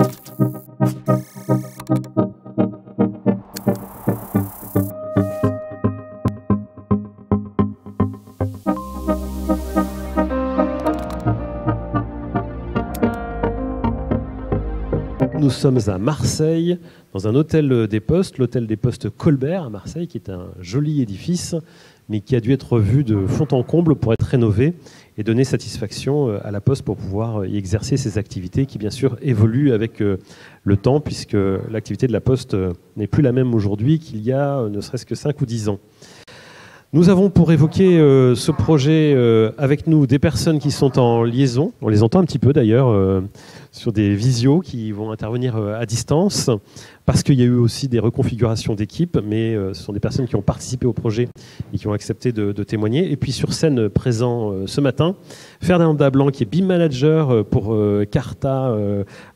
Nous sommes à Marseille, dans un hôtel des Postes, l'hôtel des Postes Colbert à Marseille, qui est un joli édifice, mais qui a dû être revu de fond en comble pour être rénové et donner satisfaction à la Poste pour pouvoir y exercer ses activités qui, bien sûr, évoluent avec le temps, puisque l'activité de la Poste n'est plus la même aujourd'hui qu'il y a ne serait-ce que 5 ou 10 ans. Nous avons pour évoquer ce projet avec nous des personnes qui sont en liaison. On les entend un petit peu d'ailleurs sur des visios qui vont intervenir à distance parce qu'il y a eu aussi des reconfigurations d'équipes, mais ce sont des personnes qui ont participé au projet et qui ont accepté de témoigner. Et puis sur scène présent ce matin, Fernanda Blanc qui est BIM Manager pour Carta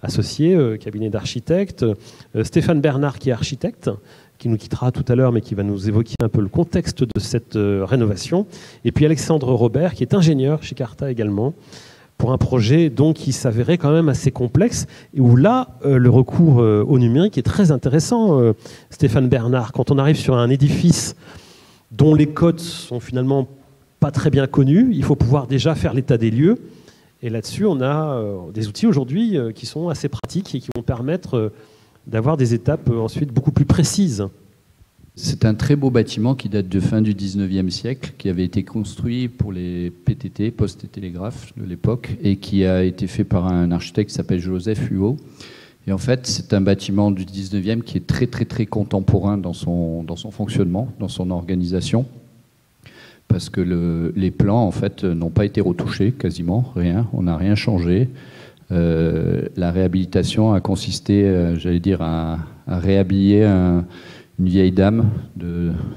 Associés, cabinet d'architectes, Stéphane Bernard qui est architecte, qui nous quittera tout à l'heure, mais qui va nous évoquer un peu le contexte de cette rénovation. Et puis Alexandre Robert, qui est ingénieur chez Carta également, pour un projet donc, qui s'avérait quand même assez complexe, et où là, le recours au numérique est très intéressant. Stéphane Bernard, quand on arrive sur un édifice dont les codes sont finalement pas très bien connus, il faut pouvoir déjà faire l'état des lieux. Et là-dessus, on a des outils aujourd'hui qui sont assez pratiques et qui vont permettre d'avoir des étapes ensuite beaucoup plus précises. C'est un très beau bâtiment qui date de fin du 19e siècle, qui avait été construit pour les PTT, Poste et Télégraphe de l'époque, et qui a été fait par un architecte qui s'appelle Joseph Huot. Et en fait, c'est un bâtiment du 19e qui est très très très contemporain dans son fonctionnement, dans son organisation, parce que les plans en fait n'ont pas été retouchés, quasiment rien, on n'a rien changé. La réhabilitation a consisté, j'allais dire, à réhabiller une vieille dame,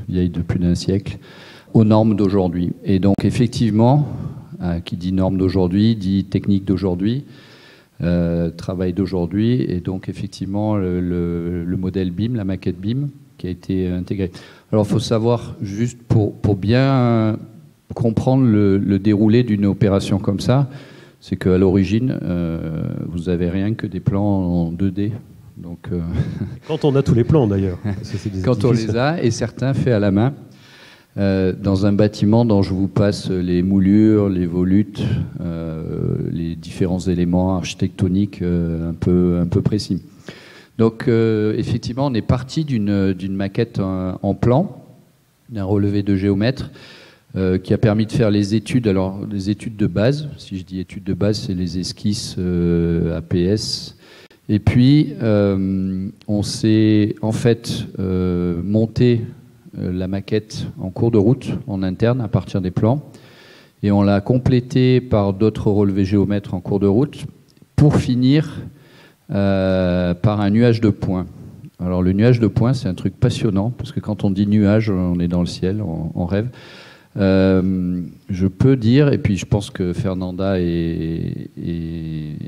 vieille de plus d'un siècle, aux normes d'aujourd'hui. Et donc, effectivement, qui dit normes d'aujourd'hui, dit technique d'aujourd'hui, travail d'aujourd'hui, et donc, effectivement, le modèle BIM, la maquette BIM, qui a été intégrée. Alors, il faut savoir, juste pour bien comprendre le déroulé d'une opération comme ça, c'est qu'à l'origine, vous n'avez rien que des plans en 2D. Donc, quand on a tous les plans d'ailleurs. Quand on les a, et certains faits à la main, dans un bâtiment dont je vous passe les moulures, les volutes, les différents éléments architectoniques un peu précis. Donc effectivement, on est parti d'une maquette en plan, d'un relevé de géomètre, qui a permis de faire les études, alors les études de base, si je dis études de base, c'est les esquisses APS. Et puis, on s'est en fait monté la maquette en cours de route, en interne, à partir des plans, et on l'a complété par d'autres relevés géomètres en cours de route, pour finir par un nuage de points. Alors le nuage de points, c'est un truc passionnant, parce que quand on dit nuage, on est dans le ciel, on rêve. Je peux dire, et puis je pense que Fernanda et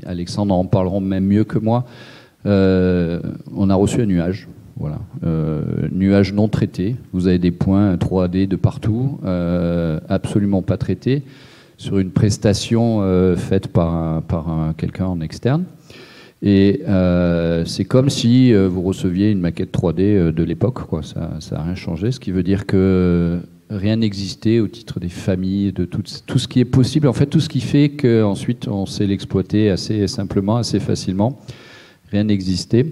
Alexandre en parleront même mieux que moi, on a reçu un nuage, voilà, nuage non traité. Vous avez des points 3D de partout, absolument pas traités, sur une prestation faite par quelqu'un en externe. Et c'est comme si vous receviez une maquette 3D de l'époque, quoi. Ça n'a rien changé, ce qui veut dire que rien n'existait au titre des familles, de tout ce qui est possible, en fait tout ce qui fait qu'ensuite on sait l'exploiter assez simplement, assez facilement. Rien n'existait.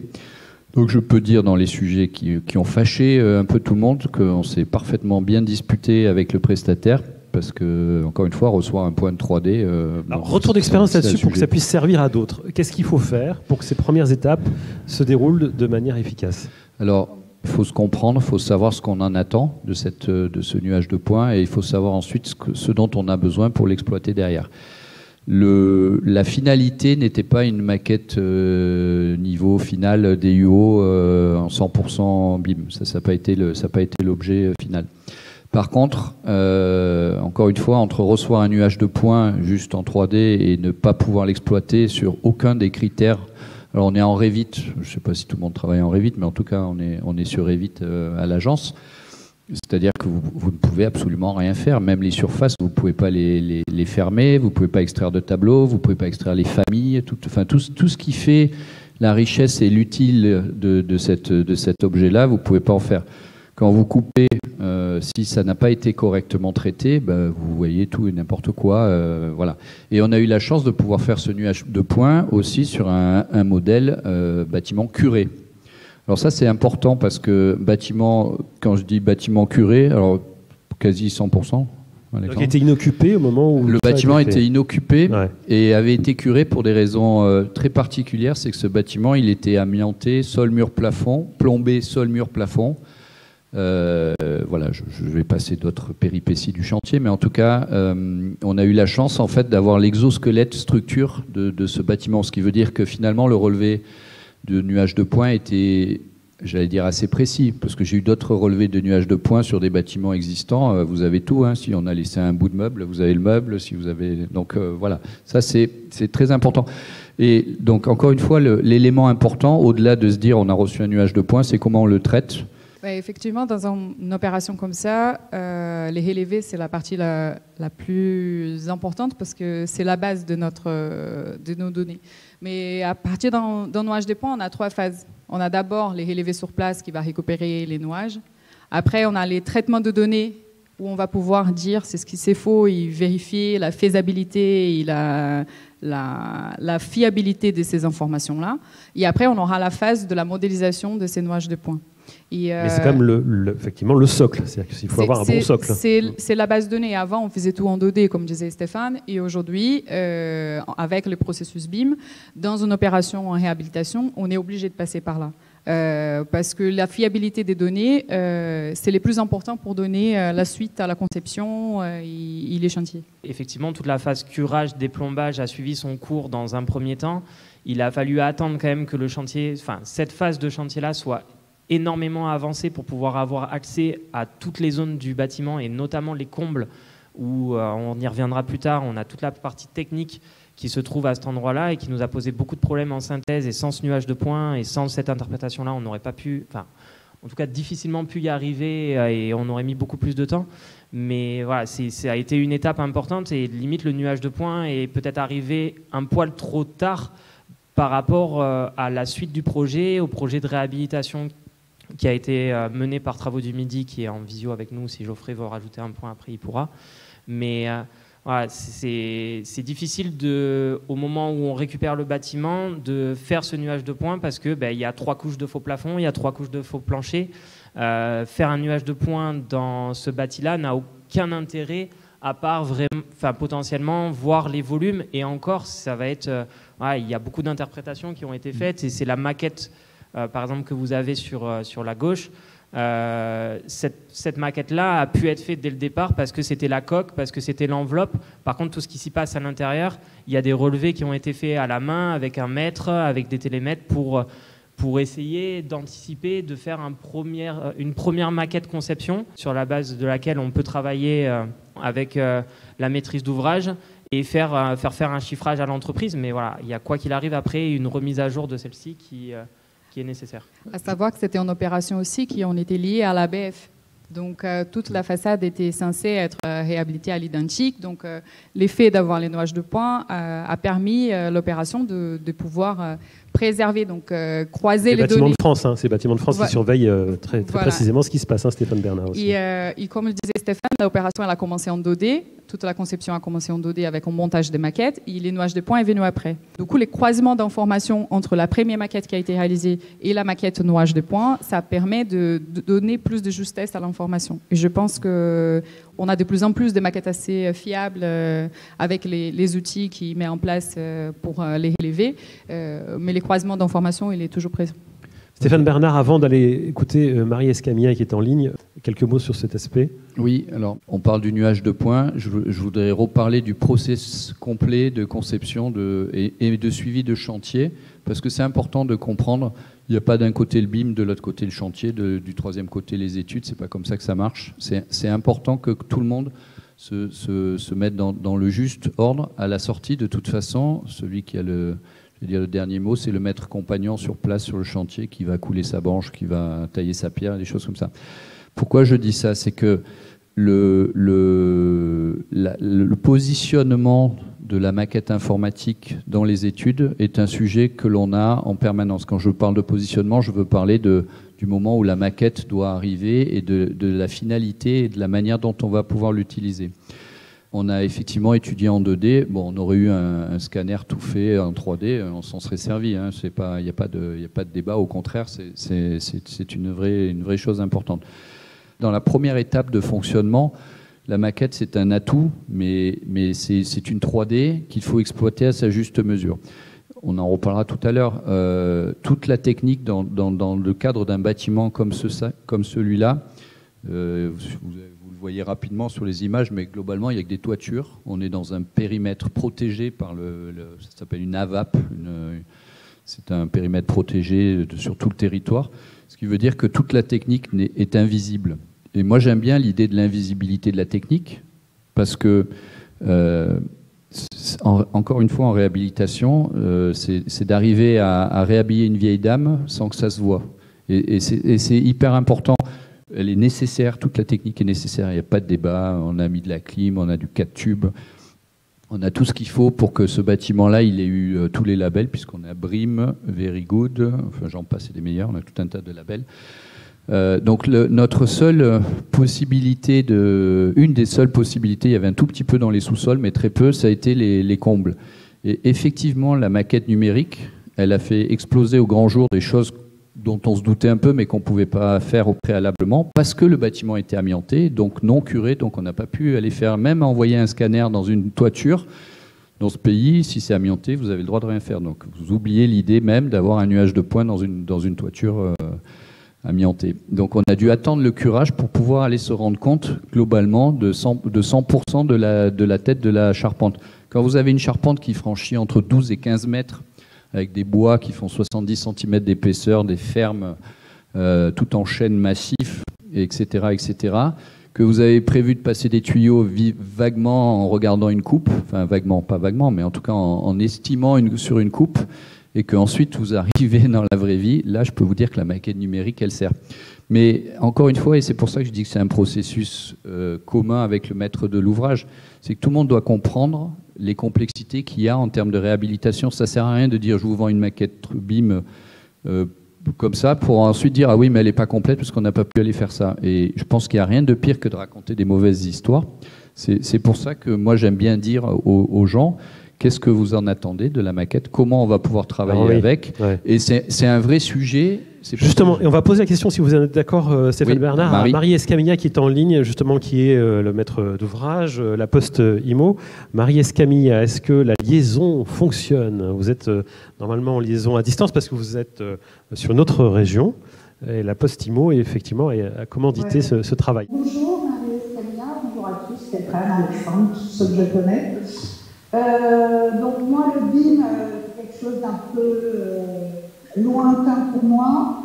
Donc je peux dire dans les sujets qui ont fâché un peu tout le monde qu'on s'est parfaitement bien disputé avec le prestataire, parce que, encore une fois, on reçoit un point de 3D. Alors, retour d'expérience là-dessus pour que ça puisse servir à d'autres. Qu'est-ce qu'il faut faire pour que ces premières étapes se déroulent de manière efficace ? Alors, il faut se comprendre, il faut savoir ce qu'on en attend de ce nuage de points, et il faut savoir ensuite ce dont on a besoin pour l'exploiter derrière. La finalité n'était pas une maquette niveau final DUO en 100% BIM. Ça n'a pas été l'objet final. Par contre, encore une fois, entre recevoir un nuage de points juste en 3D et ne pas pouvoir l'exploiter sur aucun des critères. Alors on est en Revit, je ne sais pas si tout le monde travaille en Revit, mais en tout cas on est sur Revit à l'agence. C'est-à-dire que vous ne pouvez absolument rien faire. Même les surfaces, vous ne pouvez pas les fermer, vous ne pouvez pas extraire de tableaux, vous ne pouvez pas extraire les familles, tout ce qui fait la richesse et l'utile de cet objet-là, vous ne pouvez pas en faire. Quand vous coupez, si ça n'a pas été correctement traité, vous voyez tout et n'importe quoi. Voilà. Et on a eu la chance de pouvoir faire ce nuage de points aussi sur un modèle bâtiment curé. Alors ça, c'est important parce que bâtiment, quand je dis bâtiment curé, alors quasi 100%. Donc il était inoccupé au moment où... Le bâtiment était inoccupé ouais. Et avait été curé pour des raisons très particulières. C'est que ce bâtiment, il était amianté, sol, mur, plafond, plombé, sol, mur, plafond. Voilà, je vais passer d'autres péripéties du chantier, mais en tout cas, on a eu la chance en fait d'avoir l'exosquelette structure de ce bâtiment, ce qui veut dire que finalement le relevé de nuages de points était, j'allais dire, assez précis, parce que j'ai eu d'autres relevés de nuages de points sur des bâtiments existants. Vous avez tout, hein. Si on a laissé un bout de meuble, vous avez le meuble. Si vous avez, donc voilà, ça c'est très important. Et donc encore une fois, l'élément important, au-delà de se dire on a reçu un nuage de points, c'est comment on le traite. Effectivement, dans une opération comme ça, les relevés, c'est la partie la plus importante parce que c'est la base de nos données. Mais à partir d'un nuage de points, on a 3 phases. On a d'abord les relevés sur place qui va récupérer les nuages. Après, on a les traitements de données où on va pouvoir dire c'est ce qui c'est faux et vérifier la faisabilité et la fiabilité de ces informations-là. Et après, on aura la phase de la modélisation de ces nuages de points. Mais c'est quand même effectivement le socle, c'est-à-dire qu'il faut avoir un bon socle. C'est la base de données. Avant, on faisait tout en 2D, comme disait Stéphane, et aujourd'hui, avec le processus BIM, dans une opération en réhabilitation, on est obligé de passer par là. Parce que la fiabilité des données, c'est le plus important pour donner la suite à la conception et les chantiers. Effectivement, toute la phase curage, déplombage a suivi son cours dans un premier temps. Il a fallu attendre quand même que le chantier, enfin cette phase de chantier-là soit énormément avancée pour pouvoir avoir accès à toutes les zones du bâtiment et notamment les combles où on y reviendra plus tard. On a toute la partie technique qui se trouve à cet endroit-là et qui nous a posé beaucoup de problèmes en synthèse, et sans ce nuage de points et sans cette interprétation-là, on n'aurait pas pu, enfin, en tout cas difficilement pu y arriver et on aurait mis beaucoup plus de temps. Mais voilà, ça a été une étape importante et limite le nuage de points est peut-être arrivé un poil trop tard par rapport à la suite du projet, au projet de réhabilitation qui a été mené par Travaux du Midi, qui est en visio avec nous. Si Geoffrey veut rajouter un point après, il pourra. Mais voilà, c'est difficile au moment où on récupère le bâtiment de faire ce nuage de points parce que y a 3 couches de faux plafond, il y a 3 couches de faux plancher. Faire un nuage de points dans ce bâti-là n'a aucun intérêt à part vraiment, potentiellement voir les volumes. Et encore, ça va être, il y a beaucoup d'interprétations qui ont été faites et c'est la maquette, par exemple, que vous avez sur la gauche. Cette maquette-là a pu être faite dès le départ parce que c'était la coque, parce que c'était l'enveloppe. Par contre, tout ce qui s'y passe à l'intérieur, il y a des relevés qui ont été faits à la main, avec un mètre, avec des télémètres, pour essayer d'anticiper, de faire une première maquette conception sur la base de laquelle on peut travailler avec la maîtrise d'ouvrage et faire faire un chiffrage à l'entreprise. Mais voilà, il y a quoi qu'il arrive après une remise à jour de celle-ci qui est nécessaire. À savoir que c'était une opération aussi qui en était liée à l'ABF. Donc toute la façade était censée être réhabilitée à l'identique. Donc l'effet d'avoir les nuages de points a permis l'opération de pouvoir préserver, donc croiser les données. C'est Bâtiments de France qui surveillent très précisément ce qui se passe, hein, Stéphane Bernard aussi. Et comme le disait Stéphane, l'opération elle a commencé en 2D. Toute la conception a commencé en 2D avec un montage des maquettes et les nuages de points est venu après. Du coup, les croisements d'informations entre la première maquette qui a été réalisée et la maquette nuage de points, ça permet de donner plus de justesse à l'information. Et je pense qu'on a de plus en plus de maquettes assez fiables avec les outils qui met en place pour les relever. Mais les croisements d'informations, il est toujours présent. Stéphane Bernard, avant d'aller écouter Marie Escamilla qui est en ligne, quelques mots sur cet aspect. Oui, alors on parle du nuage de points. Je voudrais reparler du process complet de conception et de suivi de chantier, parce que c'est important de comprendre. Il n'y a pas d'un côté le BIM, de l'autre côté le chantier, du troisième côté les études. C'est pas comme ça que ça marche. C'est important que tout le monde se mette dans le juste ordre à la sortie. De toute façon, celui qui a le dernier mot, c'est le maître compagnon sur place sur le chantier qui va couler sa branche, qui va tailler sa pierre, des choses comme ça. Pourquoi je dis ça? C'est que le positionnement de la maquette informatique dans les études est un sujet que l'on a en permanence. Quand je parle de positionnement, je veux parler du moment où la maquette doit arriver et de la finalité et de la manière dont on va pouvoir l'utiliser. On a effectivement étudié en 2D. Bon, on aurait eu un scanner tout fait en 3D, on s'en serait servi. Hein. Il n'y a pas de débat. Au contraire, c'est une vraie chose importante. Dans la première étape de fonctionnement, la maquette, c'est un atout, mais c'est une 3D qu'il faut exploiter à sa juste mesure. On en reparlera tout à l'heure. Toute la technique dans le cadre d'un bâtiment comme celui-là, vous le voyez rapidement sur les images, mais globalement, il n'y a que des toitures. On est dans un périmètre protégé par ça s'appelle une AVAP. C'est un périmètre protégé sur tout le territoire, ce qui veut dire que toute la technique est invisible. Et moi, j'aime bien l'idée de l'invisibilité de la technique, parce que, encore une fois, en réhabilitation, c'est d'arriver à réhabiller une vieille dame sans que ça se voit. Et c'est hyper important. Elle est nécessaire, toute la technique est nécessaire, il n'y a pas de débat, on a mis de la clim, on a du 4 tubes, on a tout ce qu'il faut pour que ce bâtiment-là, il ait eu tous les labels, puisqu'on a BREEAM, Very Good, enfin j'en passe, c'est des meilleurs, on a tout un tas de labels. Donc notre seule possibilité, une des seules possibilités, il y avait un tout petit peu dans les sous-sols, mais très peu, ça a été les combles. Et effectivement, la maquette numérique, elle a fait exploser au grand jour des choses dont on se doutait un peu, mais qu'on ne pouvait pas faire au préalablement, parce que le bâtiment était amianté, donc non curé, donc on n'a pas pu aller faire, même envoyer un scanner dans une toiture. Dans ce pays, si c'est amianté, vous avez le droit de rien faire. Donc vous oubliez l'idée même d'avoir un nuage de points dans une toiture amiantée. Donc on a dû attendre le curage pour pouvoir aller se rendre compte, globalement, de 100% de la tête de la charpente. Quand vous avez une charpente qui franchit entre 12 et 15 mètres, avec des bois qui font 70 cm d'épaisseur, des fermes tout en chêne massif, etc., etc., que vous avez prévu de passer des tuyaux vaguement en regardant une coupe, enfin vaguement, pas vaguement, mais en tout cas en estimant sur une coupe, et qu'ensuite vous arrivez dans la vraie vie, là je peux vous dire que la maquette numérique, elle sert. Mais encore une fois, et c'est pour ça que je dis que c'est un processus commun avec le maître de l'ouvrage, c'est que tout le monde doit comprendre les complexités qu'il y a en termes de réhabilitation. Ça ne sert à rien de dire je vous vends une maquette BIM comme ça pour ensuite dire ah oui mais elle n'est pas complète parce qu'on n'a pas pu aller faire ça. Et je pense qu'il n'y a rien de pire que de raconter des mauvaises histoires. C'est pour ça que moi j'aime bien dire aux gens qu'est-ce que vous en attendez de la maquette, comment on va pouvoir travailler avec. Ouais. Et c'est un vrai sujet. Justement, et on va poser la question, si vous êtes d'accord, Stéphane Bernard, à Marie Escamilla qui est en ligne, justement, qui est le maître d'ouvrage, la Poste IMO. Marie Escamilla, est-ce que la liaison fonctionne? Vous êtes normalement en liaison à distance parce que vous êtes sur une autre région. Et la Poste IMO, effectivement, a commandité ce travail. Bonjour, Marie Escamilla. Bonjour à tous, Stéphane, Alexandre, tous ceux que je connais. Donc moi, le BIM, c'est quelque chose d'un peu lointain pour moi.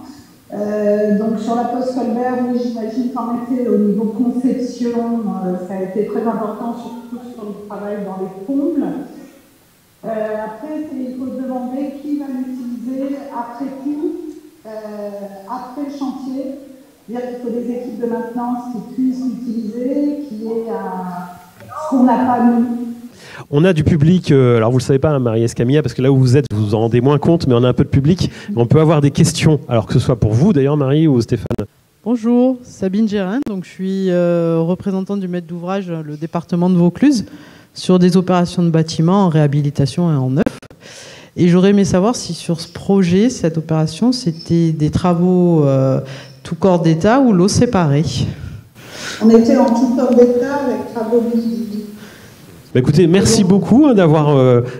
Donc sur la Poste Colbert, oui, j'imagine qu'en effet, au niveau conception, ça a été très important, surtout sur le travail dans les combles. Après, il faut se demander qui va l'utiliser après coup, après le chantier. C'est-à-dire qu'il faut des équipes de maintenance qui puissent l'utiliser, qui est ce qu'on n'a pas nous. On a du public, alors vous ne le savez pas, Marie Escamilla, parce que là où vous êtes, vous vous en rendez moins compte, mais on a un peu de public. On peut avoir des questions, alors que ce soit pour vous d'ailleurs, Marie ou Stéphane. Bonjour, Sabine Gérin, donc je suis représentante du maître d'ouvrage, le département de Vaucluse, sur des opérations de bâtiments en réhabilitation et en neuf. Et j'aurais aimé savoir si sur ce projet, cette opération, c'était des travaux tout corps d'État ou lots séparés. On était en tout corps d'État avec travaux multiples. Bah écoutez, merci beaucoup d'avoir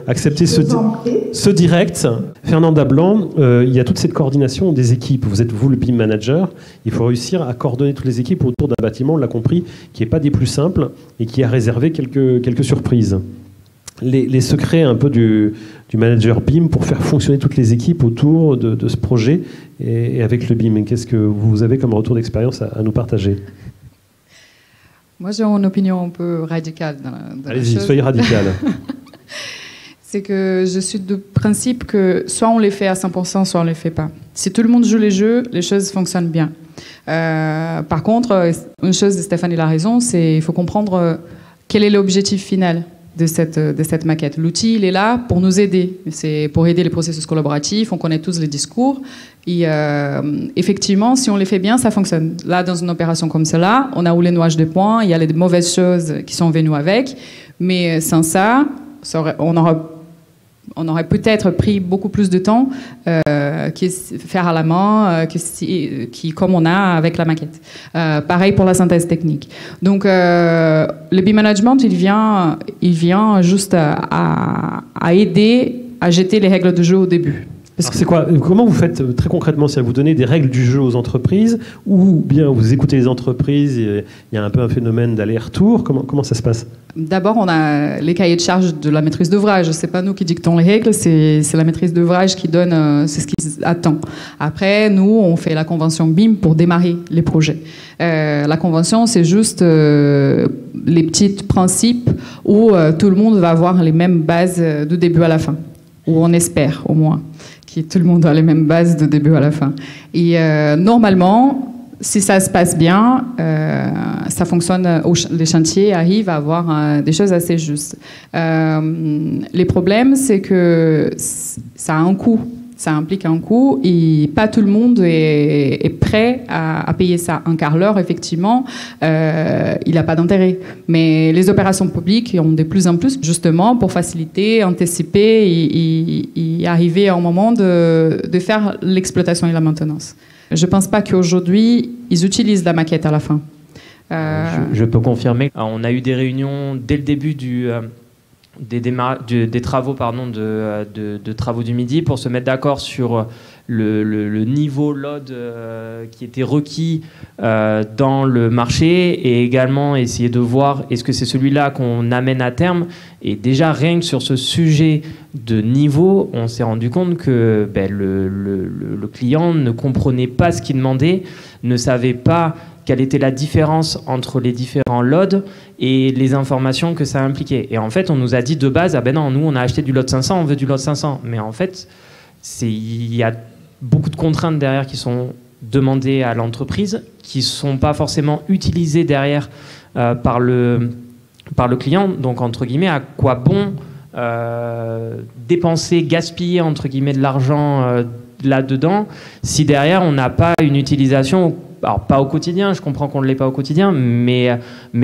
accepté ce direct. Fernanda Blanc, il y a toute cette coordination des équipes. Vous êtes, vous, le BIM manager. Il faut réussir à coordonner toutes les équipes autour d'un bâtiment, on l'a compris, qui n'est pas des plus simples et qui a réservé quelques surprises. Les secrets un peu du manager BIM pour faire fonctionner toutes les équipes autour de ce projet et avec le BIM. Qu'est-ce que vous avez comme retour d'expérience à nous partager ? Moi, j'ai une opinion un peu radicale dans la Allez-y, chose. soyez radicale. C'est que je suis du principe que soit on les fait à 100%, soit on les fait pas. Si tout le monde joue les jeux, les choses fonctionnent bien. Par contre, une chose, Stéphane il a raison, c'est qu'il faut comprendre quel est l'objectif final. de cette maquette. L'outil, il est là pour nous aider. C'est pour aider les processus collaboratifs. On connaît tous les discours. Et effectivement, si on les fait bien, ça fonctionne. Là, dans une opération comme cela, on a eu les nuages de points, il y a les mauvaises choses qui sont venues avec. Mais sans ça, on aurait peut-être pris beaucoup plus de temps faire à la main, comme on a avec la maquette. Pareil pour la synthèse technique. Donc, le BIM management, il vient juste à aider à jeter les règles de jeu au début. C'est quoi, comment vous faites très concrètement? C'est-à-dire vous donnez des règles du jeu aux entreprises ou bien vous écoutez les entreprises et il y a un peu un phénomène d'aller-retour? Comment ça se passe? D'abord, on a les cahiers de charges de la maîtrise d'ouvrage. C'est pas nous qui dictons les règles, c'est la maîtrise d'ouvrage qui donne c'est ce qu'ils attend. Après, nous, on fait la convention BIM pour démarrer les projets. La convention, c'est juste les petits principes où tout le monde va avoir les mêmes bases du début à la fin, ou on espère au moins que tout le monde a les mêmes bases de début à la fin. Et normalement, si ça se passe bien, ça fonctionne. Les chantiers arrivent à avoir des choses assez justes. Les problèmes, c'est que ça a un coût. Ça implique un coût et pas tout le monde est prêt à payer ça. Un quart l'heure, effectivement, il n'a pas d'intérêt. Mais les opérations publiques ont de plus en plus, justement, pour faciliter, anticiper et arriver à un moment de faire l'exploitation et la maintenance. Je ne pense pas qu'aujourd'hui, ils utilisent la maquette à la fin. Je peux confirmer. On a eu des réunions dès le début des travaux de travaux du Midi pour se mettre d'accord sur le niveau load qui était requis dans le marché et également essayer de voir est-ce que c'est celui-là qu'on amène à terme. Et déjà rien que sur ce sujet de niveau, on s'est rendu compte que le client ne comprenait pas ce qu'il demandait, ne savait pas quelle était la différence entre les différents loads et les informations que ça impliquait. Et en fait, on nous a dit de base, ah ben non, nous on a acheté du lot 500, on veut du lot 500. Mais en fait, il y a beaucoup de contraintes derrière qui sont demandées à l'entreprise, qui ne sont pas forcément utilisées derrière par le client. Donc, entre guillemets, à quoi bon dépenser, gaspiller, entre guillemets, de l'argent là-dedans, si derrière, on n'a pas une utilisation. Alors, pas au quotidien, je comprends qu'on ne l'est pas au quotidien, mais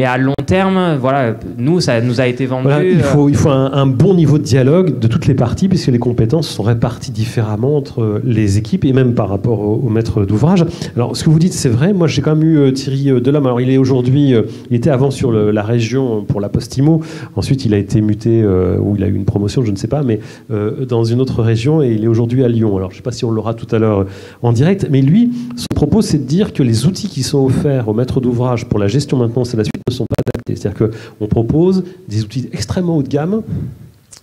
à long terme, voilà, nous, ça nous a été vendu. Voilà, il faut un bon niveau de dialogue de toutes les parties, puisque les compétences sont réparties différemment entre les équipes et même par rapport au maître d'ouvrage. Alors, ce que vous dites, c'est vrai. Moi, j'ai quand même eu Thierry Delhomme. Alors, il est aujourd'hui, il était avant sur la région pour la Post-Imo. Ensuite, il a été muté, ou il a eu une promotion, je ne sais pas, mais dans une autre région, et il est aujourd'hui à Lyon. Alors, je ne sais pas si on l'aura tout à l'heure en direct, mais lui, son propos, c'est de dire que les outils qui sont offerts aux maîtres d'ouvrage pour la gestion, maintenance et la suite ne sont pas adaptés. C'est-à-dire qu'on propose des outils extrêmement haut de gamme,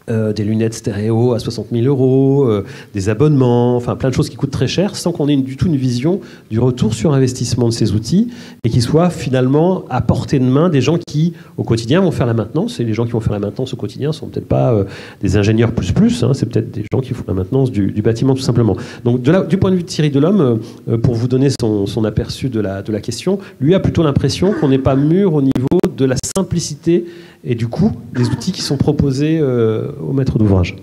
des lunettes stéréo à 60 000 €, des abonnements, enfin plein de choses qui coûtent très cher, sans qu'on ait du tout une vision du retour sur investissement de ces outils et qui soient finalement à portée de main des gens qui, au quotidien, vont faire la maintenance. Et les gens qui vont faire la maintenance au quotidien ne sont peut-être pas des ingénieurs plus, hein, c'est peut-être des gens qui font la maintenance du bâtiment tout simplement. Donc du point de vue de Thierry Delhomme, pour vous donner son aperçu de la question, lui a plutôt l'impression qu'on n'est pas mûr au niveau de la simplicité et du coup des outils qui sont proposés aux maîtres d'ouvrage.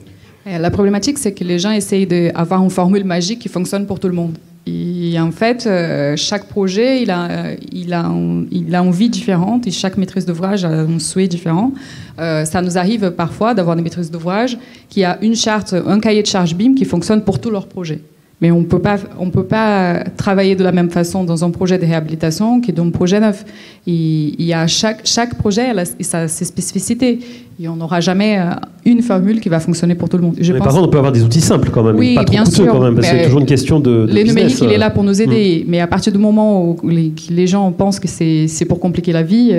La problématique, c'est que les gens essayent d'avoir une formule magique qui fonctionne pour tout le monde. Et en fait, chaque projet, il a une vie différente et chaque maîtrise d'ouvrage a un souhait différent. Ça nous arrive parfois d'avoir des maîtrises d'ouvrage qui a une charte, un cahier de charge BIM qui fonctionne pour tous leurs projets. Mais on peut pas travailler de la même façon dans un projet de réhabilitation que dans un projet neuf. Il y a chaque projet a ses spécificités. Et on n'aura jamais une formule qui va fonctionner pour tout le monde. Mais par contre, on peut avoir des outils simples quand même, oui, pas trop bien coûteux sûr, quand même, parce que c'est toujours une question de le business. numérique, il est là pour nous aider. Mais à partir du moment où les gens pensent que c'est pour compliquer la vie...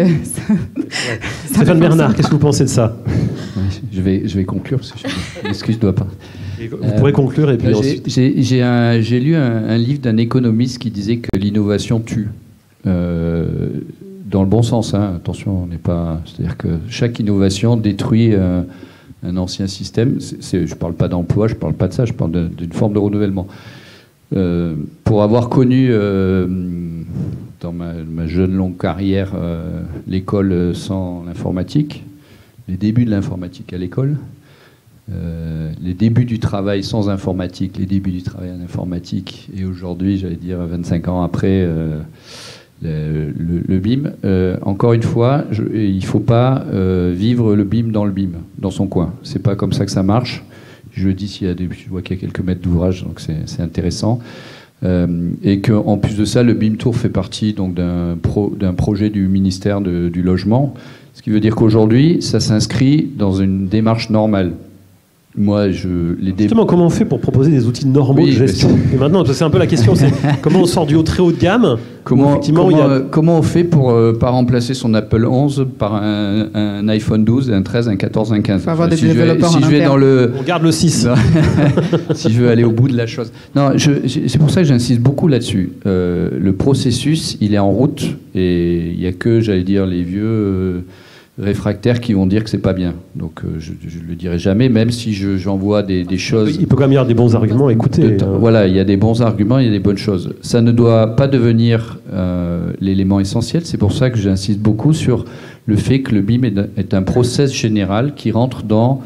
Stéphane Bernard, qu'est-ce que vous pensez de ça? Je vais conclure, parce que l'excuse ne doit pas. Vous pourrez conclure et puis ensuite... J'ai lu un livre d'un économiste qui disait que l'innovation tue. Dans le bon sens, hein. Attention, on n'est pas... C'est-à-dire que chaque innovation détruit un ancien système. Je ne parle pas d'emploi, je ne parle pas de ça, je parle d'une forme de renouvellement. Pour avoir connu, dans ma jeune longue carrière, l'école sans l'informatique, les débuts de l'informatique à l'école, les débuts du travail sans informatique, les débuts du travail en informatique, et aujourd'hui, j'allais dire 25 ans après, le BIM. Encore une fois, il ne faut pas vivre le BIM dans le BIM, dans son coin. C'est pas comme ça que ça marche. Je dis je vois qu'il y a quelques mètres d'ouvrage, donc c'est intéressant. Et qu'en plus de ça, le BIM Tour fait partie donc d'un projet du ministère du Logement, ce qui veut dire qu'aujourd'hui, ça s'inscrit dans une démarche normale. Moi, Justement, comment on fait pour proposer des outils normaux de gestion? Et maintenant, c'est un peu la question, c'est comment on sort du très haut de gamme? Comment on fait pour pas remplacer son Apple 11 par un iPhone 12, un 13, un 14, un 15? Il faut avoir des développeurs en interne. On garde le 6. Si je veux aller au bout de la chose. Non, c'est pour ça que j'insiste beaucoup là-dessus. Le processus, il est en route, et il n'y a que, j'allais dire, les vieux réfractaires qui vont dire que c'est pas bien. Donc je ne le dirai jamais, même si j'envoie des choses... Il peut quand même y avoir des bons arguments à écouter. Voilà, il y a des bons arguments, il y a des bonnes choses. Ça ne doit pas devenir l'élément essentiel. C'est pour ça que j'insiste beaucoup sur le fait que le BIM est un process général qui rentre dans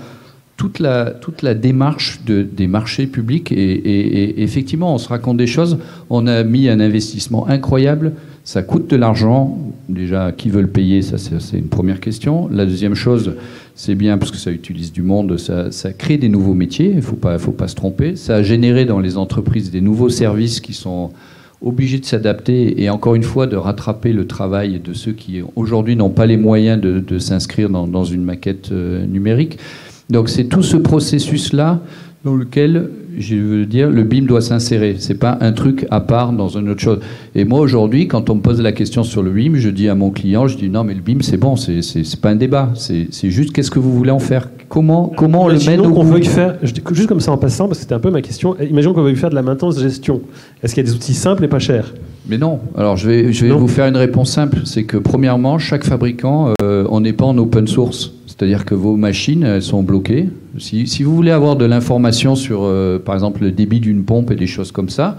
toute la démarche des marchés publics. Et effectivement, on se raconte des choses. On a mis un investissement incroyable. Ça coûte de l'argent. Déjà, qui veut le payer? Ça, c'est une première question. La deuxième chose, c'est bien parce que ça utilise du monde, ça crée des nouveaux métiers. Il faut pas se tromper. Ça a généré dans les entreprises des nouveaux services qui sont obligés de s'adapter et encore une fois de rattraper le travail de ceux qui aujourd'hui n'ont pas les moyens de s'inscrire dans une maquette numérique. Donc c'est tout ce processus-là dans lequel, je veux dire, le BIM doit s'insérer. C'est pas un truc à part dans une autre chose. Et moi, aujourd'hui, quand on me pose la question sur le BIM, je dis à mon client, je dis non, mais le BIM, c'est bon, c'est pas un débat. C'est juste qu'est-ce que vous voulez en faire? Comment on le mène au bout? Veuille faire, juste comme ça en passant, parce que c'était un peu ma question, imaginons qu'on veuille faire de la maintenance de gestion. Est-ce qu'il y a des outils simples et pas chers? Mais non. Alors, je vais vous faire une réponse simple. C'est que, premièrement, chaque fabricant, on n'est pas en open source. C'est-à-dire que vos machines, elles sont bloquées. Si vous voulez avoir de l'information sur, par exemple, le débit d'une pompe et des choses comme ça,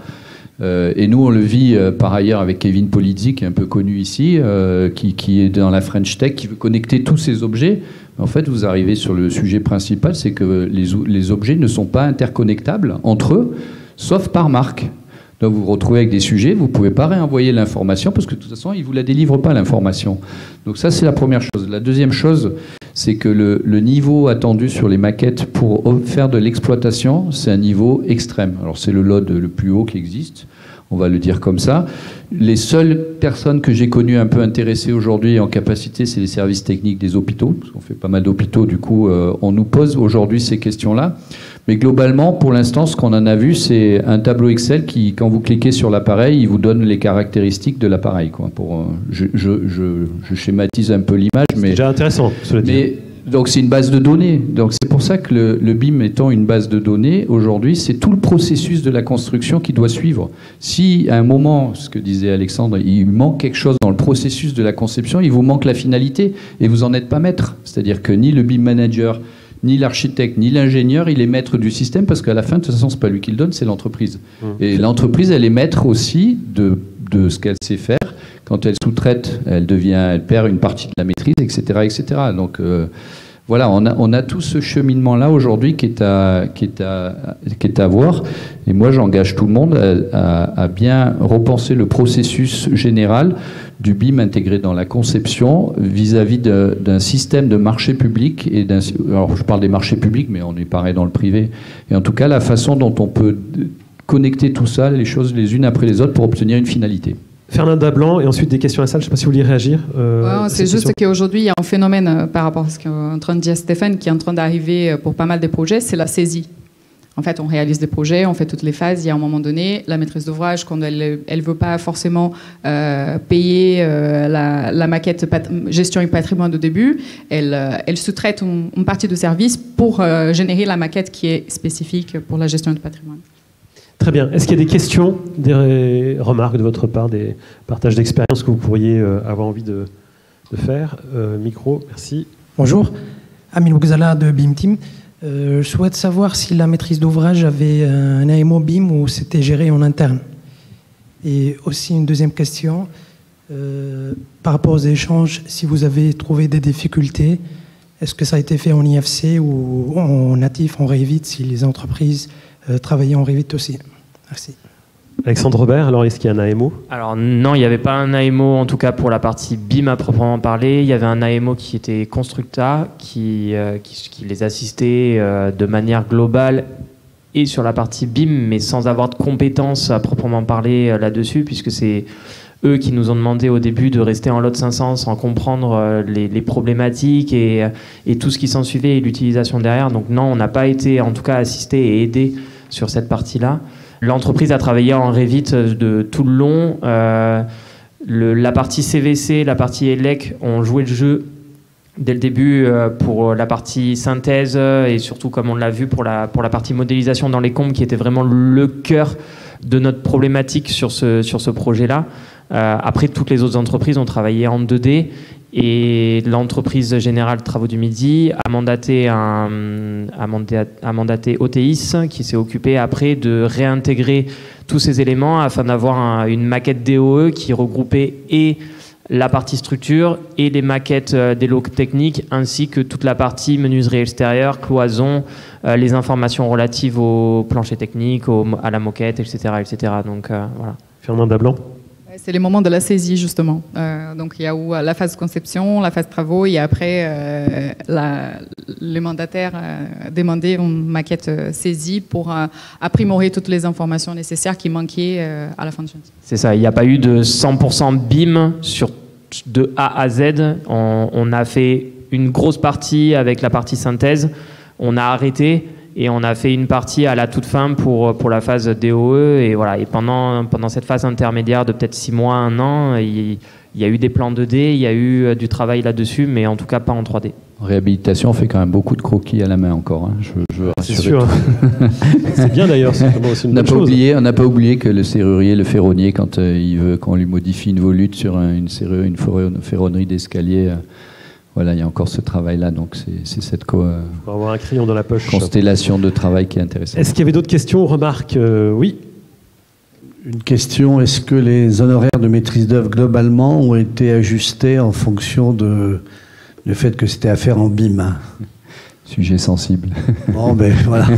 et nous, on le vit par ailleurs avec Kevin Polizzi, qui est un peu connu ici, qui est dans la French Tech, qui veut connecter tous ces objets. En fait, vous arrivez sur le sujet principal, c'est que les objets ne sont pas interconnectables entre eux, sauf par marque. Donc vous vous retrouvez avec des sujets, vous ne pouvez pas réenvoyer l'information parce que de toute façon, ils ne vous la délivrent pas, l'information. Donc ça, c'est la première chose. La deuxième chose, c'est que le niveau attendu sur les maquettes pour faire de l'exploitation, c'est un niveau extrême. Alors c'est le LOD le plus haut qui existe, on va le dire comme ça. Les seules personnes que j'ai connues un peu intéressées aujourd'hui en capacité, c'est les services techniques des hôpitaux, parce qu'on fait pas mal d'hôpitaux, du coup on nous pose aujourd'hui ces questions-là. Mais globalement, pour l'instant, ce qu'on en a vu, c'est un tableau Excel qui, quand vous cliquez sur l'appareil, il vous donne les caractéristiques de l'appareil. Je schématise un peu l'image, mais c'est déjà intéressant. Donc c'est une base de données. Donc c'est pour ça que le BIM étant une base de données, aujourd'hui, c'est tout le processus de la construction qui doit suivre. Si à un moment, ce que disait Alexandre, il manque quelque chose dans le processus de la conception, il vous manque la finalité et vous n'en êtes pas maître. C'est-à-dire que ni le BIM manager, ni l'architecte, ni l'ingénieur, il est maître du système parce qu'à la fin, de toute façon, c'est pas lui qui le donne, c'est l'entreprise. Et l'entreprise, elle est maître aussi de ce qu'elle sait faire. Quand elle sous-traite, elle perd une partie de la maîtrise, etc., etc. Donc voilà, on a tout ce cheminement-là aujourd'hui qui est à voir. Et moi, j'engage tout le monde à bien repenser le processus général du BIM intégré dans la conception vis-à-vis d'un système de marché public. Alors, je parle des marchés publics, mais on est pareil dans le privé. Et en tout cas, la façon dont on peut connecter tout ça, les choses les unes après les autres pour obtenir une finalité. Fernanda Blanc, et ensuite des questions à la salle. Je ne sais pas si vous voulez réagir. C'est juste qu'aujourd'hui, il y a un phénomène par rapport à ce qu'est en train de dire Stéphane, qui est en train d'arriver pour pas mal de projets, c'est la saisie. En fait, on réalise des projets, on fait toutes les phases. Il y a un moment donné, la maîtrise d'ouvrage, quand elle ne veut pas forcément payer la maquette gestion et patrimoine de début, elle sous-traite une partie de service pour générer la maquette qui est spécifique pour la gestion du patrimoine. Très bien. Est-ce qu'il y a des questions, des remarques de votre part, des partages d'expériences que vous pourriez avoir envie de faire? Micro, merci. Bonjour, Amin Bougzala de BIM Team. Je souhaite savoir si la maîtrise d'ouvrage avait un AMO BIM ou c'était géré en interne. Et aussi une deuxième question, par rapport aux échanges, si vous avez trouvé des difficultés Est-ce que ça a été fait en IFC ou en natif, en Revit, si les entreprises travaillaient en Revit aussi? Merci. Alexandre Robert, alors est-ce qu'il y a un AMO? Alors non, il n'y avait pas un AMO en tout cas pour la partie BIM à proprement parler. Il y avait un AMO qui était Constructa, qui les assistait de manière globale et sur la partie BIM, mais sans avoir de compétences à proprement parler là-dessus, puisque c'est eux qui nous ont demandé au début de rester en lot 500 sans comprendre les problématiques et tout ce qui s'en suivait et l'utilisation derrière. Donc non, on n'a pas été en tout cas assisté et aidé sur cette partie-là. L'entreprise a travaillé en Revit de tout le long. La partie CVC, la partie ELEC ont joué le jeu dès le début pour la partie synthèse et surtout, comme on l'a vu, pour la partie modélisation dans les combes qui était vraiment le cœur de notre problématique sur ce projet-là. Après, toutes les autres entreprises ont travaillé en 2D et l'entreprise Générale Travaux du Midi a mandaté OTIS qui s'est occupé après de réintégrer tous ces éléments afin d'avoir une maquette DOE qui regroupait et la partie structure et les maquettes des locaux techniques ainsi que toute la partie menuiserie extérieure, cloison, les informations relatives au plancher technique, à la moquette, etc. etc. Donc voilà. Fernand Dablan. C'est les moments de la saisie, justement. Donc, il y a où la phase conception, la phase travaux, et après, le mandataire demandait une maquette saisie pour apprimorer toutes les informations nécessaires qui manquaient à la fin du chantier. C'est ça, il n'y a pas eu de 100% BIM de A à Z. On a fait une grosse partie avec la partie synthèse, on a arrêté. Et on a fait une partie à la toute fin pour la phase DOE. Et, voilà. Et pendant cette phase intermédiaire de peut-être 6 mois, 1 an, il y a eu des plans 2D, il y a eu du travail là-dessus, mais en tout cas pas en 3D. En réhabilitation, on fait quand même beaucoup de croquis à la main encore. Hein. Je veux c'est sûr. C'est bien d'ailleurs. C'est aussi une bonne chose. On n'a pas oublié que le serrurier, le ferronnier, quand il veut qu'on lui modifie une volute sur une ferronnerie d'escalier... Voilà, il y a encore ce travail-là, donc c'est cette avoir un crayon dans la poche. Constellation de travail qui est intéressante. Est-ce qu'il y avait d'autres questions, remarques? Oui. Une question, est-ce que les honoraires de maîtrise d'œuvre globalement ont été ajustés en fonction du fait que c'était à faire en BIM? Sujet sensible. Bon, ben voilà.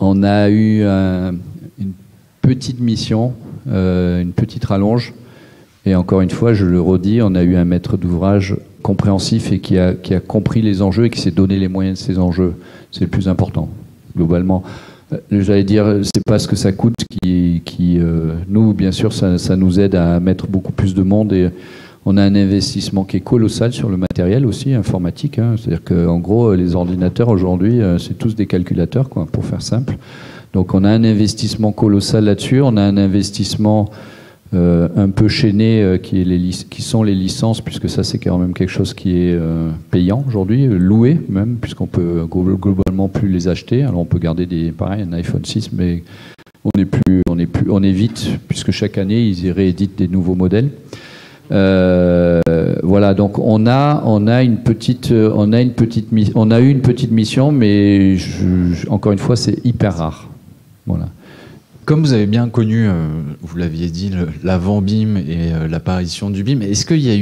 On a eu une petite mission, une petite rallonge. Et encore une fois, je le redis, on a eu un maître d'ouvrage compréhensif et qui a compris les enjeux et qui s'est donné les moyens de ces enjeux. C'est le plus important, globalement. J'allais dire, c'est pas ce que ça coûte qui nous, bien sûr, ça nous aide à mettre beaucoup plus de monde et on a un investissement qui est colossal sur le matériel aussi, informatique. Hein. C'est-à-dire qu'en gros, les ordinateurs aujourd'hui, c'est tous des calculateurs, quoi, pour faire simple. Donc on a un investissement colossal là-dessus, on a un investissement... un peu chaîné qui sont les licences, puisque ça c'est quand même quelque chose qui est payant aujourd'hui, loué même, puisqu'on peut globalement plus les acheter. Alors on peut garder pareil, un iPhone 6, mais on évite, puisque chaque année ils rééditent des nouveaux modèles. Voilà, donc on a eu une petite mission, mais encore une fois c'est hyper rare. Voilà. Comme vous avez bien connu, vous l'aviez dit, l'avant BIM et l'apparition du BIM, est-ce qu'il y a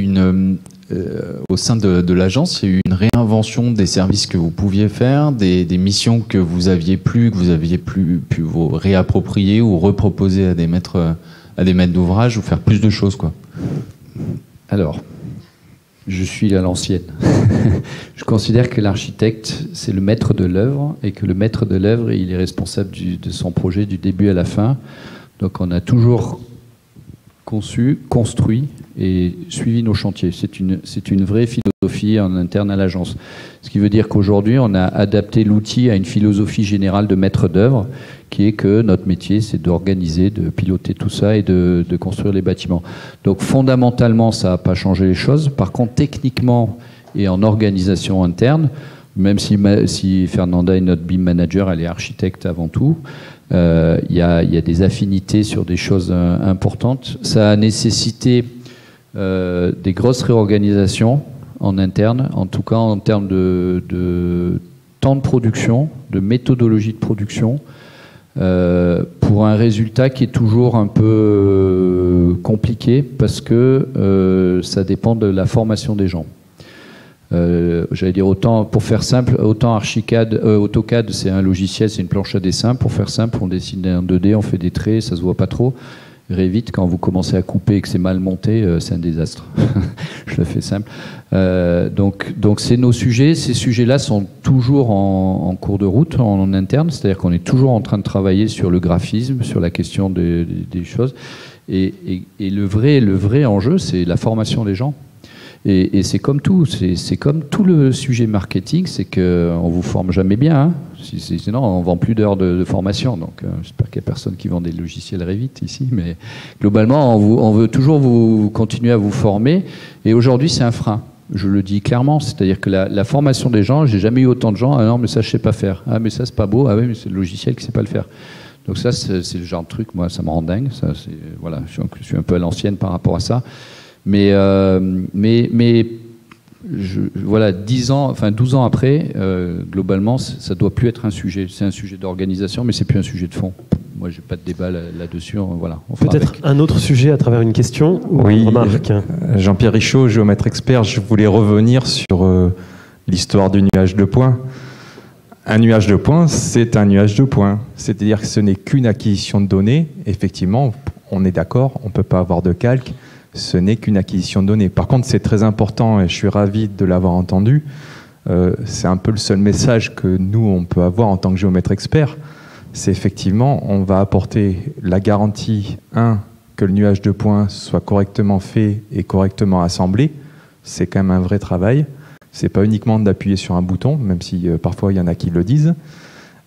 au sein de l'agence, il y a eu une réinvention des services que vous pouviez faire, des missions que vous aviez pu vous réapproprier ou reproposer à des maîtres d'ouvrage ou faire plus de choses, quoi? Alors, je suis à l'ancienne. Je considère que l'architecte, c'est le maître de l'œuvre et que le maître de l'œuvre, il est responsable de son projet du début à la fin. Donc on a toujours conçu, construit et suivi nos chantiers. C'est une vraie philosophie en interne à l'agence. Ce qui veut dire qu'aujourd'hui, on a adapté l'outil à une philosophie générale de maître d'œuvre, qui est que notre métier, c'est d'organiser, de piloter tout ça et de construire les bâtiments. Donc fondamentalement, ça n'a pas changé les choses. Par contre, techniquement et en organisation interne, même si Fernanda est notre BIM manager, elle est architecte avant tout, il y a des affinités sur des choses importantes. Ça a nécessité des grosses réorganisations en interne, en tout cas en termes de temps de production, de méthodologie de production, pour un résultat qui est toujours un peu compliqué parce que ça dépend de la formation des gens. J'allais dire autant, pour faire simple, autant AutoCAD, c'est un logiciel, c'est une planche à dessin. Pour faire simple, on dessine en 2D, on fait des traits, ça se voit pas trop. Revit, quand vous commencez à couper et que c'est mal monté, c'est un désastre. Je le fais simple. Donc c'est nos sujets. Ces sujets-là sont toujours en cours de route, en interne. C'est-à-dire qu'on est toujours en train de travailler sur le graphisme, sur la question des choses. Et le vrai enjeu, c'est la formation des gens. Et c'est comme tout, c'est comme tout le sujet marketing, c'est qu'on ne vous forme jamais bien, hein. Sinon on ne vend plus d'heures de formation. Donc j'espère qu'il n'y a personne qui vend des logiciels Revit ici, mais globalement on veut toujours vous continuer à vous former, et aujourd'hui c'est un frein, je le dis clairement, c'est-à-dire que la formation des gens, j'ai jamais eu autant de gens, ah non mais ça je sais pas faire, ah mais ça c'est pas beau, ah oui mais c'est le logiciel qui sait pas le faire. Donc ça c'est le genre de truc, moi ça me rend dingue, ça, voilà, je suis un peu à l'ancienne par rapport à ça. Mais voilà, 12 ans après, globalement, ça doit plus être un sujet. C'est un sujet d'organisation, mais c'est plus un sujet de fond. Moi, j'ai pas de débat là-dessus. Voilà. Peut-être un autre sujet à travers une question ou une remarque. Jean-Pierre Richaud, géomètre expert. Je voulais revenir sur l'histoire du nuage de points. Un nuage de points, c'est un nuage de points. C'est-à-dire que ce n'est qu'une acquisition de données. Effectivement, on est d'accord, on ne peut pas avoir de calque. Ce n'est qu'une acquisition de données. Par contre, c'est très important, et je suis ravi de l'avoir entendu, c'est un peu le seul message que nous, on peut avoir en tant que géomètre expert, c'est effectivement, on va apporter la garantie, que le nuage de points soit correctement fait et correctement assemblé. C'est quand même un vrai travail. C'est pas uniquement d'appuyer sur un bouton, même si parfois il y en a qui le disent.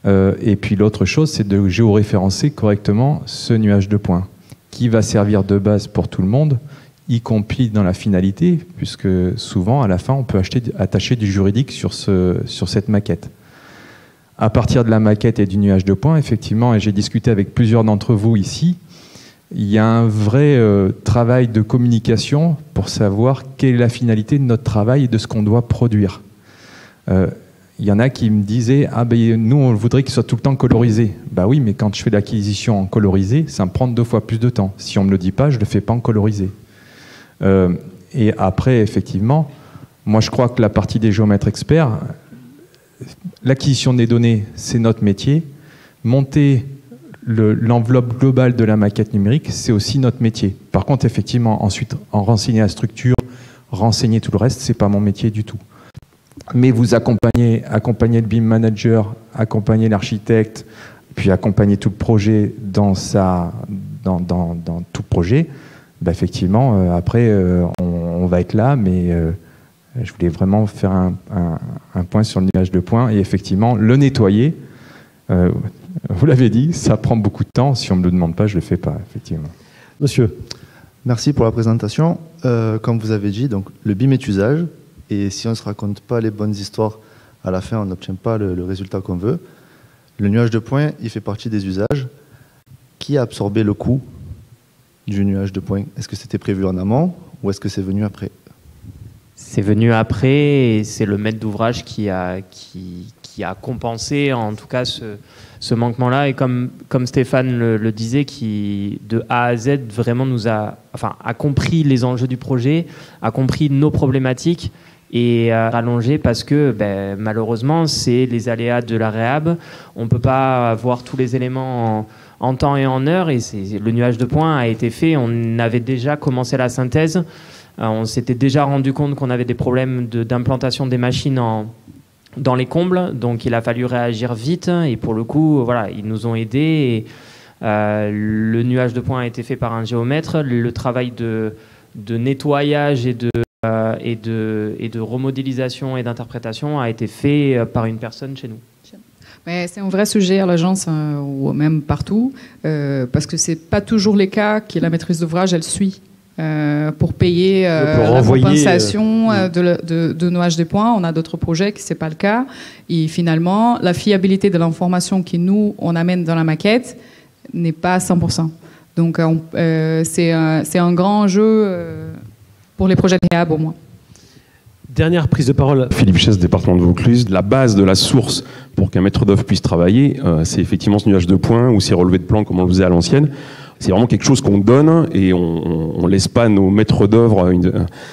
Et puis l'autre chose, c'est de géoréférencer correctement ce nuage de points, qui va servir de base pour tout le monde, y compris dans la finalité, puisque souvent, à la fin, on peut attacher du juridique sur cette maquette. À partir de la maquette et du nuage de points, effectivement, et j'ai discuté avec plusieurs d'entre vous ici, il y a un vrai travail de communication pour savoir quelle est la finalité de notre travail et de ce qu'on doit produire. Il y en a qui me disaient « Ah ben nous, on voudrait qu'il soit tout le temps colorisé. » Bah oui, mais quand je fais l'acquisition en colorisé, ça me prend 2 fois plus de temps. Si on ne me le dit pas, je ne le fais pas en colorisé. Et après, effectivement, moi je crois que la partie des géomètres experts, l'acquisition des données, c'est notre métier. Monter l'enveloppe globale de la maquette numérique, c'est aussi notre métier. Par contre, effectivement, ensuite, en renseigner la structure, renseigner tout le reste, c'est pas mon métier du tout. Mais vous accompagnez le BIM manager, accompagner l'architecte, puis accompagner tout le projet dans tout projet, bah effectivement, après, on va être là, mais je voulais vraiment faire un point sur le nuage de points, et effectivement, le nettoyer, vous l'avez dit, ça prend beaucoup de temps. Si on ne me le demande pas, je ne le fais pas, effectivement. Monsieur. Merci pour la présentation. Comme vous avez dit, donc, le BIM est usage, et si on ne se raconte pas les bonnes histoires, à la fin, on n'obtient pas le résultat qu'on veut. Le nuage de points, il fait partie des usages. Qui a absorbé le coût du nuage de points? Est-ce que c'était prévu en amont ou est-ce que c'est venu après? C'est venu après, et c'est le maître d'ouvrage qui a compensé en tout cas ce manquement-là, et comme Stéphane le disait, qui de A à Z vraiment a compris les enjeux du projet, a compris nos problématiques, et rallongé parce que malheureusement c'est les aléas de la réhab, on ne peut pas avoir tous les éléments en temps et en heure, et le nuage de points a été fait, on avait déjà commencé la synthèse, on s'était déjà rendu compte qu'on avait des problèmes d'implantation des machines dans les combles, donc il a fallu réagir vite, et pour le coup voilà, ils nous ont aidés, et le nuage de points a été fait par un géomètre, le travail de nettoyage et de remodélisation et d'interprétation a été fait par une personne chez nous. Mais c'est un vrai sujet à l'agence ou même partout, parce que c'est pas toujours les cas que la maîtrise d'ouvrage elle suit pour payer la compensation de nuage de points. On a d'autres projets que c'est pas le cas, et finalement la fiabilité de l'information que nous on amène dans la maquette n'est pas à 100%. Donc c'est un grand enjeu pour les projets de réhab au moins. Dernière prise de parole. Philippe Chesse, département de Vaucluse. La base de la source pour qu'un maître d'œuvre puisse travailler, c'est effectivement ce nuage de points ou ces relevés de plans comme on le faisait à l'ancienne. C'est vraiment quelque chose qu'on donne et on laisse pas nos maîtres d'œuvre.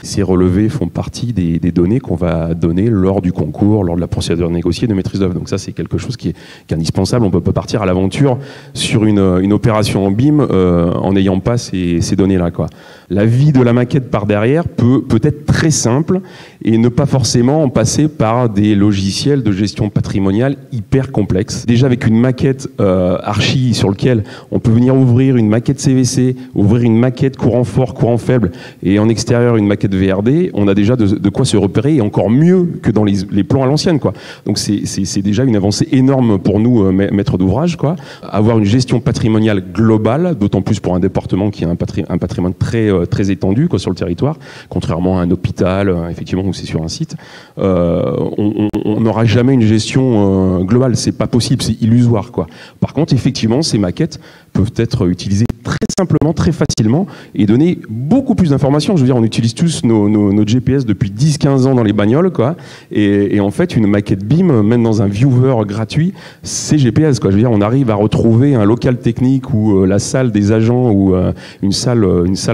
Ces relevés font partie des données qu'on va donner lors du concours, lors de la procédure négociée de maîtrise d'œuvre. Donc ça, c'est quelque chose qui est indispensable. On peut pas partir à l'aventure sur une opération en BIM en n'ayant pas ces données-là, quoi. La vie de la maquette par derrière peut être très simple et ne pas forcément en passer par des logiciels de gestion patrimoniale hyper complexes. Déjà avec une maquette archi sur lequel on peut venir ouvrir une maquette CVC, ouvrir une maquette courant fort, courant faible et en extérieur une maquette VRD, on a déjà de quoi se repérer et encore mieux que dans les plans à l'ancienne, quoi. Donc c'est déjà une avancée énorme pour nous, maîtres d'ouvrage, quoi. Avoir une gestion patrimoniale globale, d'autant plus pour un département qui a un patrimoine très étendu, quoi, sur le territoire, contrairement à un hôpital, effectivement, où c'est sur un site. On n'aura jamais une gestion globale, c'est pas possible, c'est illusoire, quoi. Par contre, effectivement, ces maquettes peuvent être utilisées très simplement, très facilement et donner beaucoup plus d'informations. Je veux dire, on utilise tous nos GPS depuis 10-15 ans dans les bagnoles, quoi. Et en fait, une maquette BIM, même dans un viewer gratuit, c'est GPS, quoi. Je veux dire, on arrive à retrouver un local technique ou la salle des agents ou une salle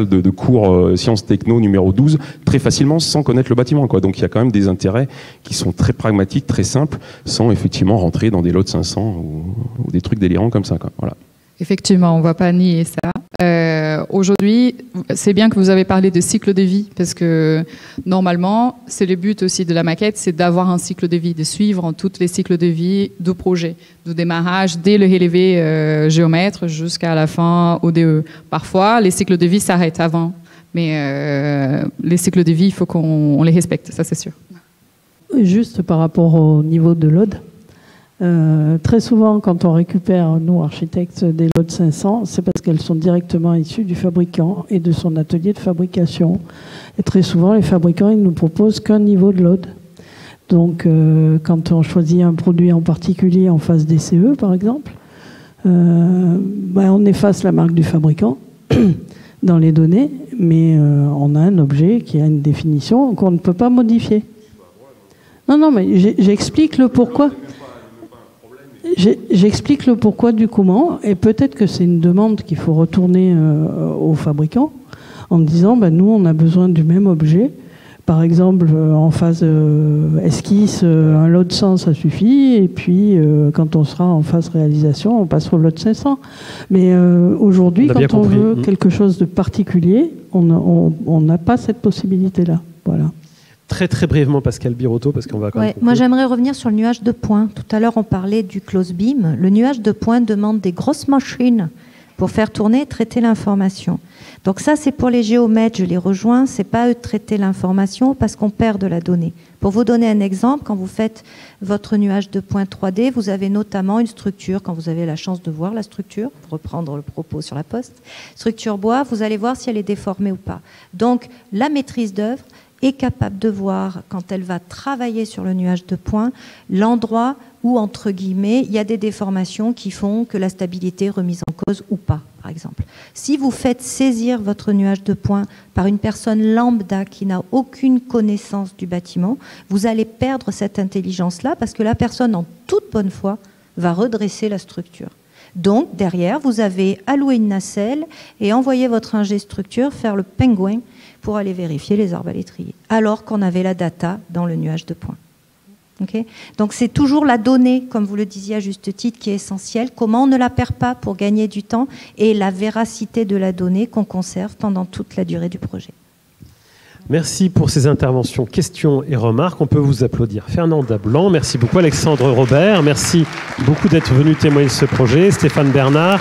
de cours sciences techno numéro 12 très facilement sans connaître le bâtiment, quoi. Donc il y a quand même des intérêts qui sont très pragmatiques, très simples, sans effectivement rentrer dans des lots de 500 ou des trucs délirants comme ça, quoi. Voilà. Effectivement, on ne va pas nier ça. Aujourd'hui, c'est bien que vous avez parlé de cycle de vie, parce que normalement, c'est le but aussi de la maquette, c'est d'avoir un cycle de vie, de suivre en tous les cycles de vie du projet, du démarrage dès le relevé géomètre jusqu'à la fin ODE. Parfois, les cycles de vie s'arrêtent avant, mais les cycles de vie, il faut qu'on les respecte, ça c'est sûr. Juste par rapport au niveau de load, très souvent, quand on récupère, nous, architectes, des lots de 500, c'est parce qu'elles sont directement issues du fabricant et de son atelier de fabrication. Et très souvent, les fabricants, ils ne nous proposent qu'un niveau de load. Donc, quand on choisit un produit en particulier en phase DCE, par exemple, on efface la marque du fabricant dans les données, mais on a un objet qui a une définition qu'on ne peut pas modifier. Non, mais j'explique le pourquoi. J'explique le pourquoi du comment, et peut-être que c'est une demande qu'il faut retourner aux fabricants en disant nous on a besoin du même objet. Par exemple, en phase esquisse, un lot de 100 ça suffit, et puis quand on sera en phase réalisation, on passe au lot de 500. Mais aujourd'hui, quand on veut quelque chose de particulier, on n'a pas cette possibilité-là. Voilà. Très très brièvement, Pascal Birotteau, parce qu'on va quand même... Moi, j'aimerais revenir sur le nuage de points. Tout à l'heure, on parlait du close beam. Le nuage de points demande des grosses machines pour faire tourner et traiter l'information. Donc ça, c'est pour les géomètres, je les rejoins. C'est pas eux de traiter l'information parce qu'on perd de la donnée. Pour vous donner un exemple, quand vous faites votre nuage de points 3D, vous avez notamment une structure, quand vous avez la chance de voir la structure, pour reprendre le propos sur la poste, structure bois, vous allez voir si elle est déformée ou pas. Donc, la maîtrise d'œuvre est capable de voir, quand elle va travailler sur le nuage de points, l'endroit où, entre guillemets, il y a des déformations qui font que la stabilité est remise en cause ou pas, par exemple. Si vous faites saisir votre nuage de points par une personne lambda qui n'a aucune connaissance du bâtiment, vous allez perdre cette intelligence-là parce que la personne, en toute bonne foi, va redresser la structure. Donc, derrière, vous avez alloué une nacelle et envoyé votre ingé structure faire le pingouin pour aller vérifier les arbalétriers, alors qu'on avait la data dans le nuage de points. Okay ? Donc c'est toujours la donnée, comme vous le disiez à juste titre, qui est essentielle. Comment on ne la perd pas pour gagner du temps et la véracité de la donnée qu'on conserve pendant toute la durée du projet. Merci pour ces interventions, questions et remarques. On peut vous applaudir. Fernanda Blanc, merci beaucoup. Alexandre Robert, merci beaucoup d'être venu témoigner de ce projet. Stéphane Bernard.